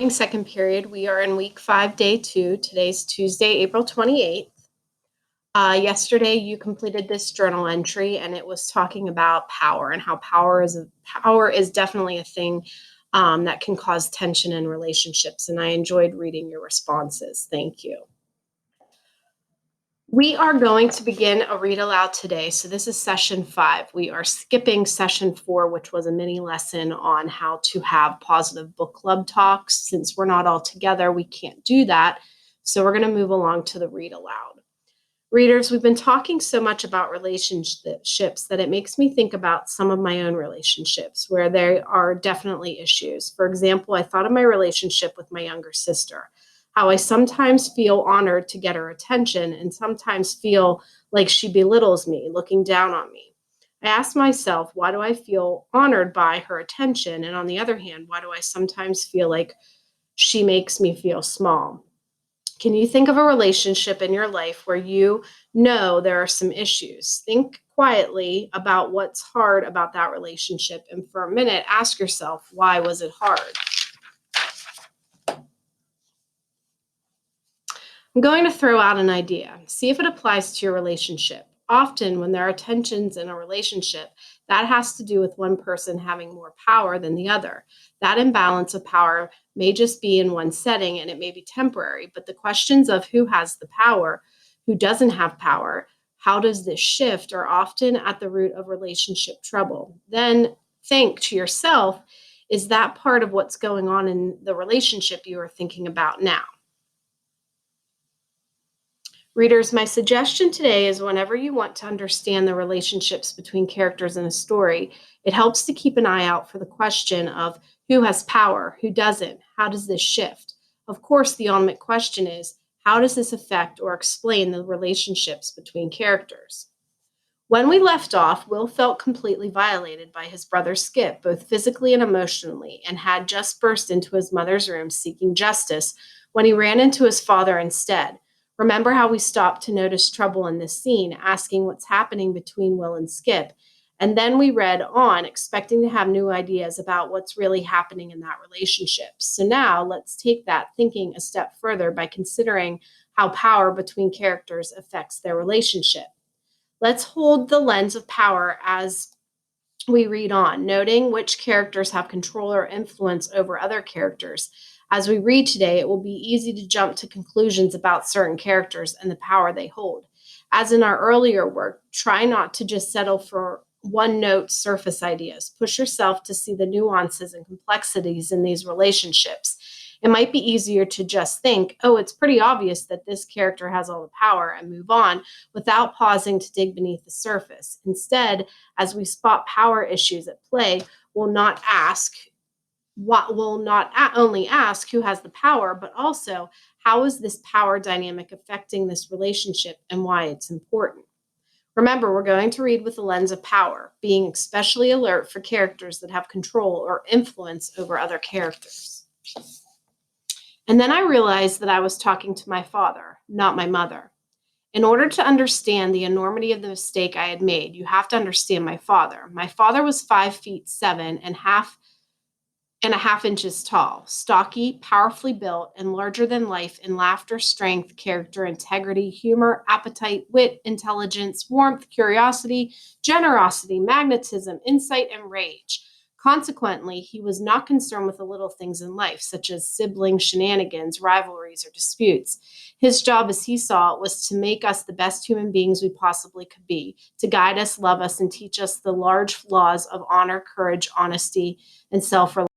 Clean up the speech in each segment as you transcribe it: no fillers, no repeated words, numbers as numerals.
Second period. We are in week 5, day 2. Today's Tuesday, April 28th. Yesterday, you completed this journal entry, and it was talking about power and how power is definitely a thing that can cause tension in relationships. And I enjoyed reading your responses. Thank you. We are going to begin a read aloud today. So this is session 5. We are skipping session 4, which was a mini lesson on how to have positive book club talks. Since we're not all together, we can't do that. So we're going to move along to the read aloud. Readers, we've been talking so much about relationships that it makes me think about some of my own relationships where there are definitely issues. For example, I thought of my relationship with my younger sister, how I sometimes feel honored to get her attention and sometimes feel like she belittles me, looking down on me. I asked myself, why do I feel honored by her attention? And on the other hand, why do I sometimes feel like she makes me feel small? Can you think of a relationship in your life where you know there are some issues? Think quietly about what's hard about that relationship. And for a minute, ask yourself, why was it hard? I'm going to throw out an idea. See if it applies to your relationship. Often, when there are tensions in a relationship, that has to do with one person having more power than the other. That imbalance of power may just be in one setting and it may be temporary, but the questions of who has the power, who doesn't have power, how does this shift are often at the root of relationship trouble. Then think to yourself, is that part of what's going on in the relationship you are thinking about now? Readers, my suggestion today is whenever you want to understand the relationships between characters in a story, it helps to keep an eye out for the question of who has power, who doesn't, how does this shift? Of course, the ultimate question is how does this affect or explain the relationships between characters? When we left off, Will felt completely violated by his brother Skip, both physically and emotionally, and had just burst into his mother's room seeking justice when he ran into his father instead. Remember how we stopped to notice trouble in this scene, asking what's happening between Will and Skip. And then we read on, expecting to have new ideas about what's really happening in that relationship. So now let's take that thinking a step further by considering how power between characters affects their relationship. Let's hold the lens of power as we read on, noting which characters have control or influence over other characters. As we read today, it will be easy to jump to conclusions about certain characters and the power they hold. As in our earlier work, try not to just settle for one note surface ideas. Push yourself to see the nuances and complexities in these relationships. It might be easier to just think, oh, it's pretty obvious that this character has all the power and move on without pausing to dig beneath the surface. Instead, as we spot power issues at play, we'll not ask what will not only ask who has the power, but also how is this power dynamic affecting this relationship and why it's important. Remember, we're going to read with the lens of power, being especially alert for characters that have control or influence over other characters. And then I realized that I was talking to my father, not my mother. In order to understand the enormity of the mistake I had made, you have to understand my father. My father was 5'7" and a half inches tall, stocky, powerfully built, and larger than life in laughter, strength, character, integrity, humor, appetite, wit, intelligence, warmth, curiosity, generosity, magnetism, insight, and rage. Consequently, he was not concerned with the little things in life, such as sibling shenanigans, rivalries, or disputes. His job, as he saw it, was to make us the best human beings we possibly could be, to guide us, love us, and teach us the large laws of honor, courage, honesty, and self-reliance.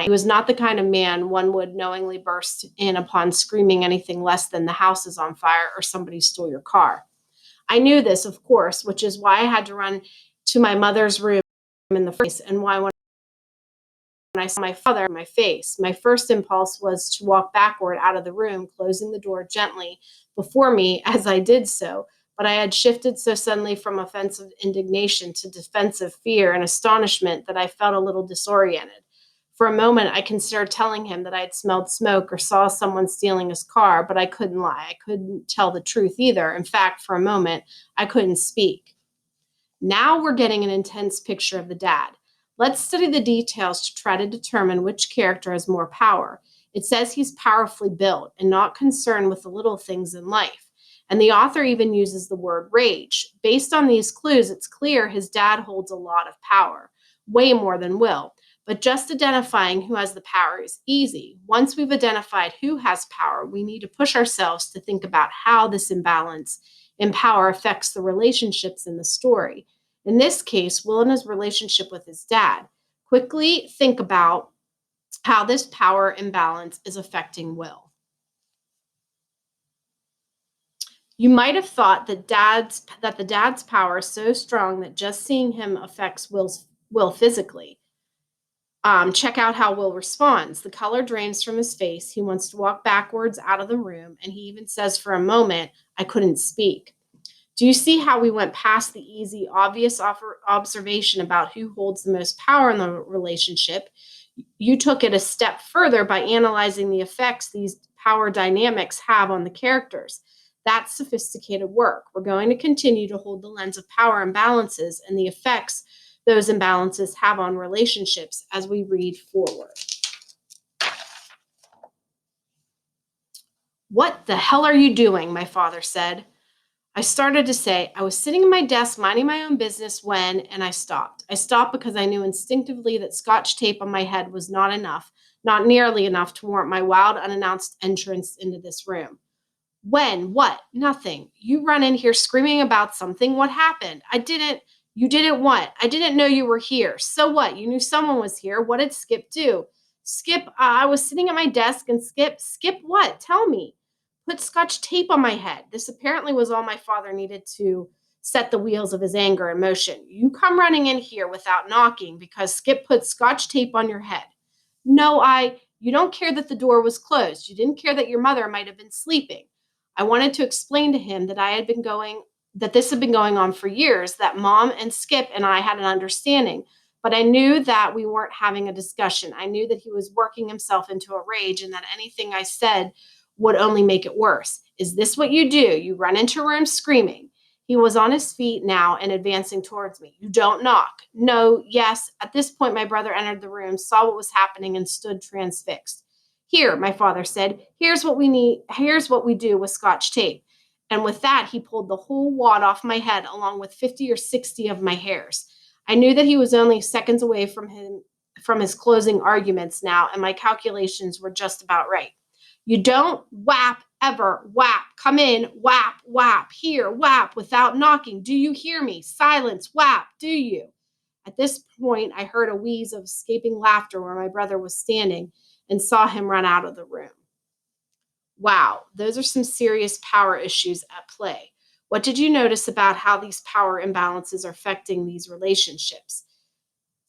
He was not the kind of man one would knowingly burst in upon screaming anything less than the house is on fire or somebody stole your car. I knew this, of course, which is why I had to run to my mother's room in the face, and why when I saw my father in my face, my first impulse was to walk backward out of the room, closing the door gently before me as I did so. But I had shifted so suddenly from offensive indignation to defensive fear and astonishment that I felt a little disoriented. For a moment, I considered telling him that I had smelled smoke or saw someone stealing his car, but I couldn't lie. I couldn't tell the truth either. In fact, for a moment, I couldn't speak. Now we're getting an intense picture of the dad. Let's study the details to try to determine which character has more power. It says he's powerfully built and not concerned with the little things in life. And the author even uses the word rage. Based on these clues, it's clear his dad holds a lot of power, way more than Will. But just identifying who has the power is easy. Once we've identified who has power, we need to push ourselves to think about how this imbalance in power affects the relationships in the story. In this case, Will and his relationship with his dad. Quickly think about how this power imbalance is affecting Will. You might have thought that the dad's power is so strong that just seeing him affects Will physically. Check out how Will responds. The color drains from his face. He wants to walk backwards out of the room, and he even says for a moment, I couldn't speak. Do you see how we went past the easy, obvious observation about who holds the most power in the relationship? You took it a step further by analyzing the effects these power dynamics have on the characters. That's sophisticated work. We're going to continue to hold the lens of power imbalances and the effects those imbalances have on relationships as we read forward. What the hell are you doing? My father said. I started to say, I was sitting at my desk minding my own business when, and I stopped. I stopped because I knew instinctively that scotch tape on my head was not enough, not nearly enough to warrant my wild, unannounced entrance into this room. When? What? Nothing. You run in here screaming about something. What happened? You didn't what? I didn't know you were here. So what? You knew someone was here. What did Skip do? Skip, I was sitting at my desk and Skip what? Tell me. Put scotch tape on my head. This apparently was all my father needed to set the wheels of his anger in motion. You come running in here without knocking because Skip put scotch tape on your head. No, you don't care that the door was closed. You didn't care that your mother might have been sleeping. I wanted to explain to him that this had been going on for years, that Mom and Skip and I had an understanding. But I knew that we weren't having a discussion. I knew that he was working himself into a rage and that anything I said would only make it worse. Is this what you do? You run into rooms screaming. He was on his feet now and advancing towards me. You don't knock. No, yes. At this point, my brother entered the room, saw what was happening, and stood transfixed. Here, my father said, here's what we need. Here's what we do with scotch tape. And with that, he pulled the whole wad off my head, along with 50 or 60 of my hairs. I knew that he was only seconds away from his closing arguments now, and my calculations were just about right. You don't whap ever, whap, come in, whap, here, whap, without knocking. Do you hear me? Silence, whap, do you? At this point, I heard a wheeze of escaping laughter where my brother was standing and saw him run out of the room. Wow, those are some serious power issues at play. What did you notice about how these power imbalances are affecting these relationships?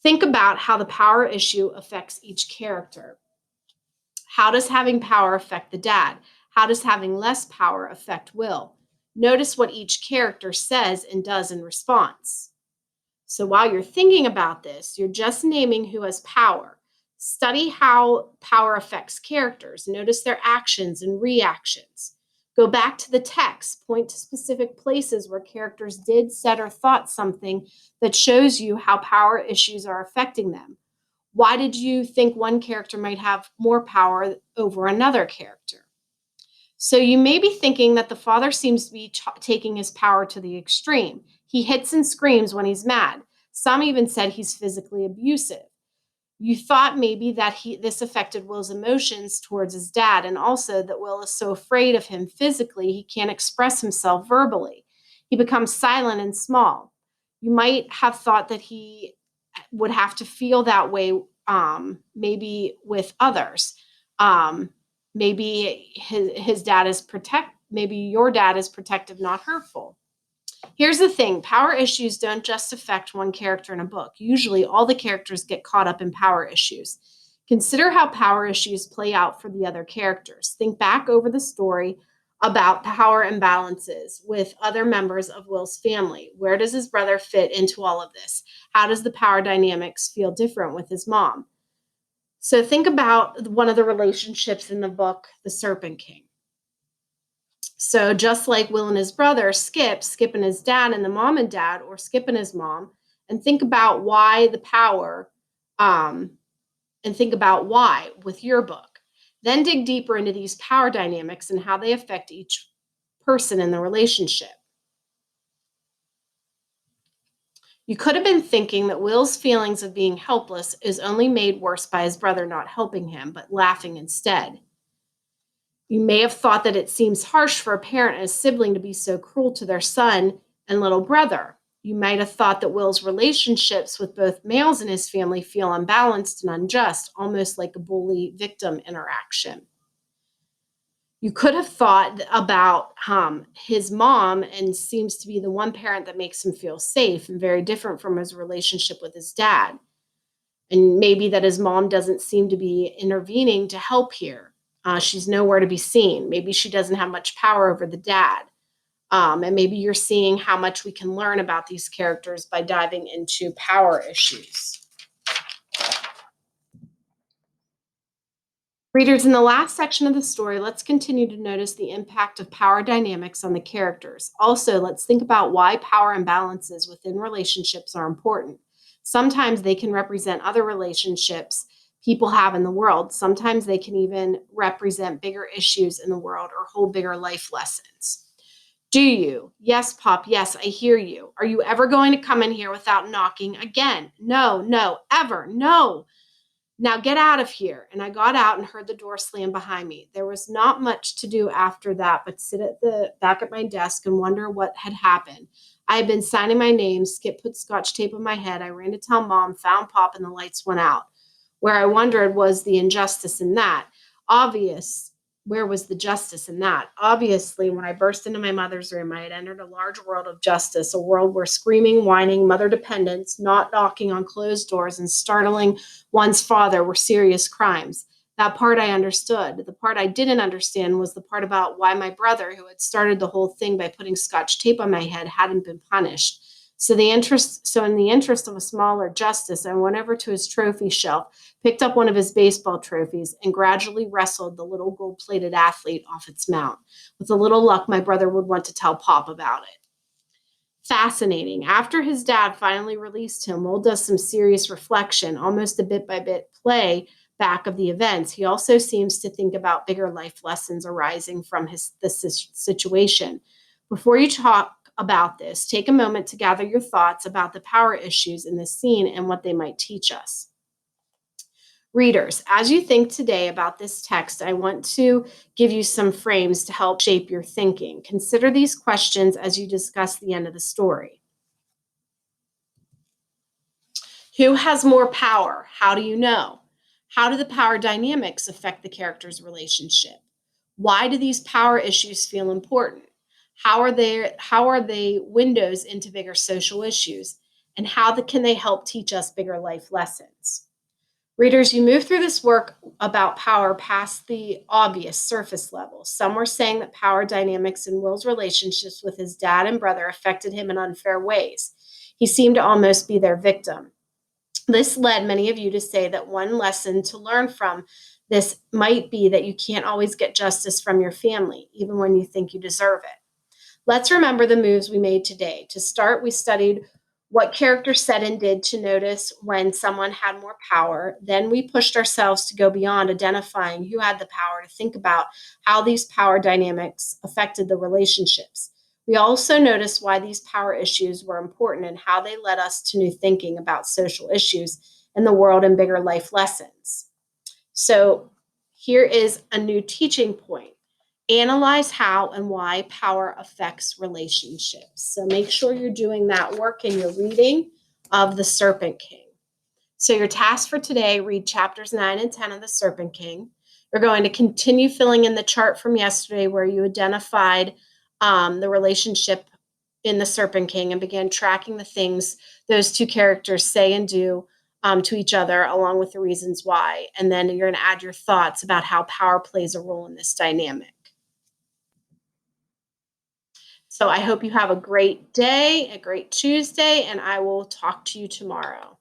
Think about how the power issue affects each character. How does having power affect the dad? How does having less power affect Will? Notice what each character says and does in response. So while you're thinking about this, you're just naming who has power. Study how power affects characters. Notice their actions and reactions. Go back to the text. Point to specific places where characters did, said, or thought something that shows you how power issues are affecting them. Why did you think one character might have more power over another character? So you may be thinking that the father seems to be taking his power to the extreme. He hits and screams when he's mad. Some even said he's physically abusive. You thought maybe that this affected Will's emotions towards his dad, and also that Will is so afraid of him physically he can't express himself verbally. He becomes silent and small. You might have thought that he would have to feel that way, maybe with others. Maybe his dad is maybe your dad is protective, not hurtful. Here's the thing, power issues don't just affect one character in a book. Usually all the characters get caught up in power issues. Consider how power issues play out for the other characters. Think back over the story about power imbalances with other members of Will's family. Where does his brother fit into all of this? How does the power dynamics feel different with his mom? So think about one of the relationships in the book, The Serpent King. So just like Will and his brother, Skip and his dad, and the mom and dad, or Skip and his mom, and think about why the power, um, and think about why with your book. Then dig deeper into these power dynamics and how they affect each person in the relationship. You could have been thinking that Will's feelings of being helpless is only made worse by his brother not helping him, but laughing instead. You may have thought that it seems harsh for a parent and a sibling to be so cruel to their son and little brother. You might have thought that Will's relationships with both males in his family feel unbalanced and unjust, almost like a bully victim interaction. You could have thought about his mom, and seems to be the one parent that makes him feel safe and very different from his relationship with his dad. And maybe that his mom doesn't seem to be intervening to help here. She's nowhere to be seen. Maybe she doesn't have much power over the dad. And maybe you're seeing how much we can learn about these characters by diving into power issues. Readers, in the last section of the story, let's continue to notice the impact of power dynamics on the characters. Also, let's think about why power imbalances within relationships are important. Sometimes they can represent other relationships people have in the world. Sometimes they can even represent bigger issues in the world or hold bigger life lessons. Do you? Yes, Pop. Yes, I hear you. Are you ever going to come in here without knocking again? No, no, ever. No. Now get out of here. And I got out and heard the door slam behind me. There was not much to do after that but sit at the back at my desk and wonder what had happened. I had been signing my name. Skip put scotch tape on my head. I ran to tell Mom, found Pop, and the lights went out. Where I wondered was the injustice in that. Obvious. Where was the justice in that? Obviously, when I burst into my mother's room, I had entered a large world of justice, a world where screaming, whining, mother dependence, not knocking on closed doors, and startling one's father were serious crimes. That part I understood. The part I didn't understand was the part about why my brother, who had started the whole thing by putting scotch tape on my head, hadn't been punished. So in the interest of a smaller justice, I went over to his trophy shelf, picked up one of his baseball trophies, and gradually wrestled the little gold-plated athlete off its mount. With a little luck, my brother would want to tell Pop about it. Fascinating. After his dad finally released him, Will does some serious reflection, almost a bit by bit play back of the events. He also seems to think about bigger life lessons arising from this situation. Before you talk about this, take a moment to gather your thoughts about the power issues in this scene and what they might teach us. Readers, as you think today about this text, I want to give you some frames to help shape your thinking. Consider these questions as you discuss the end of the story. Who has more power? How do you know? How do the power dynamics affect the character's relationship? Why do these power issues feel important? How are they windows into bigger social issues? And can they help teach us bigger life lessons? Readers, you move through this work about power past the obvious surface level. Some were saying that power dynamics in Will's relationships with his dad and brother affected him in unfair ways. He seemed to almost be their victim. This led many of you to say that one lesson to learn from this might be that you can't always get justice from your family, even when you think you deserve it. Let's remember the moves we made today. To start, we studied what characters said and did to notice when someone had more power. Then we pushed ourselves to go beyond identifying who had the power to think about how these power dynamics affected the relationships. We also noticed why these power issues were important and how they led us to new thinking about social issues in the world and bigger life lessons. So here is a new teaching point. Analyze how and why power affects relationships. So make sure you're doing that work in your reading of The Serpent King. So your task for today, read chapters 9 and 10 of The Serpent King. You're going to continue filling in the chart from yesterday where you identified the relationship in The Serpent King and began tracking the things those two characters say and do to each other, along with the reasons why. And then you're going to add your thoughts about how power plays a role in this dynamic. So I hope you have a great day, a great Tuesday, and I will talk to you tomorrow.